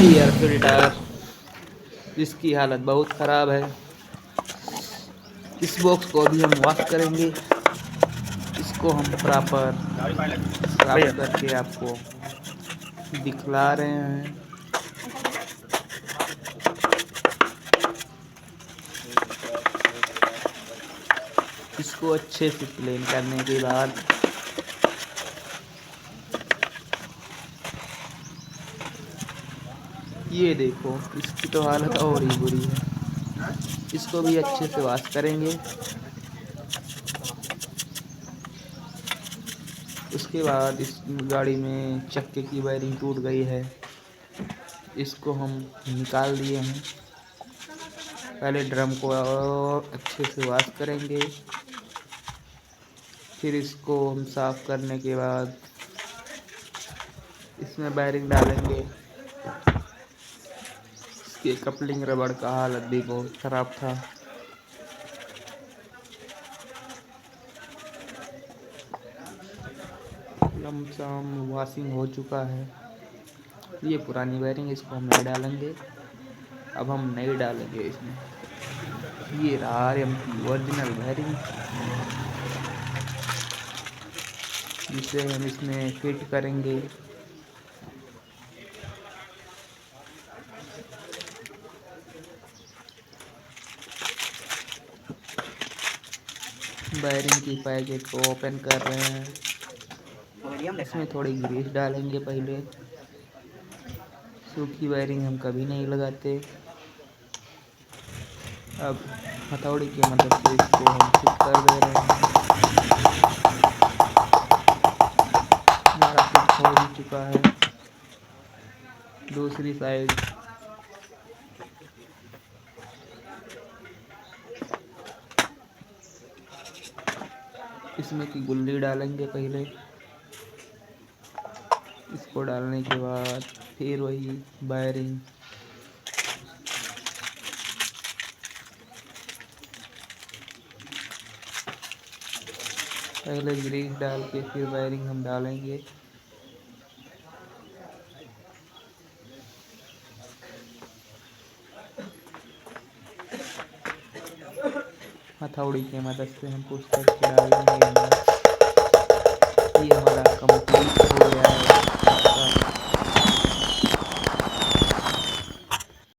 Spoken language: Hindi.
एयर फिल्टर, इसकी हालत बहुत ख़राब है। इस बॉक्स को अभी हम वॉश करेंगे। इसको हम प्रॉपर साफ करके आपको दिखला रहे हैं। इसको अच्छे से क्लीन करने के बाद ये देखो, इसकी तो हालत और ही बुरी है। इसको भी अच्छे से वॉश करेंगे। उसके बाद इस गाड़ी में चक्के की वायरिंग टूट गई है, इसको हम निकाल दिए हैं। पहले ड्रम को और अच्छे से वॉश करेंगे। फिर इसको हम साफ करने के बाद इसमें वायरिंग डालेंगे। इसके कपलिंग रबड़ का हालत भी बहुत ख़राब था। लमसम वॉशिंग हो चुका है। ये पुरानी वायरिंग, इसको हम नहीं डालेंगे। अब हम नहीं डालेंगे इसमें। ये रहा RM की ओरिजिनल वायरिंग, जिसे हम इसमें फिट करेंगे। वायरिंग की पैकेट को ओपन कर रहे हैं। इसमें थोड़ी ग्रीस डालेंगे पहले। सूखी वायरिंग हम कभी नहीं लगाते। अब हथौड़ी की मदद से इसको हम फिट कर दे रहे हैं। हमारा फिट हो भी चुका है। दूसरी साइड इसमें की गुल्ली डालेंगे पहले। इसको डालने के बाद फिर वही वायरिंग। पहले ग्रीस डाल के फिर वायरिंग हम डालेंगे। हथौड़ी की मदद से हम पुश करके डालेंगे अंदर। ये हमारा कंप्लीट